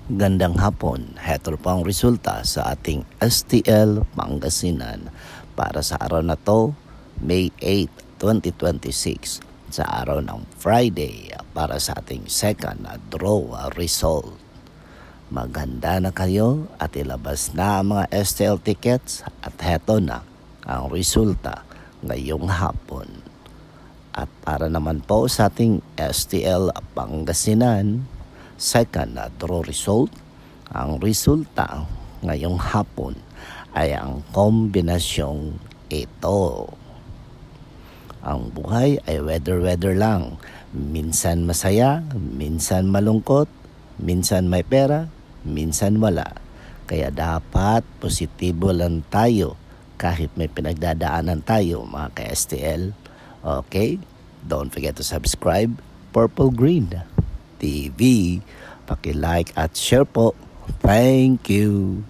Gandang hapon, heto po ang resulta sa ating STL Pangasinan para sa araw na to, May 8, 2026, sa araw ng Friday para sa ating second draw result. Maganda na kayo at ilabas na ang mga STL tickets at heto na ang resulta ngayong hapon. At para naman po sa ating STL Pangasinan, second draw result, ang resulta ngayong hapon ay ang kombinasyong ito. Ang buhay ay weather lang. Minsan masaya, minsan malungkot, minsan may pera, minsan wala. Kaya dapat positibo lang tayo kahit may pinagdadaanan tayo mga ka-STL. Okay? Don't forget to subscribe Purple Green TV. Paki-like at share po. Thank you.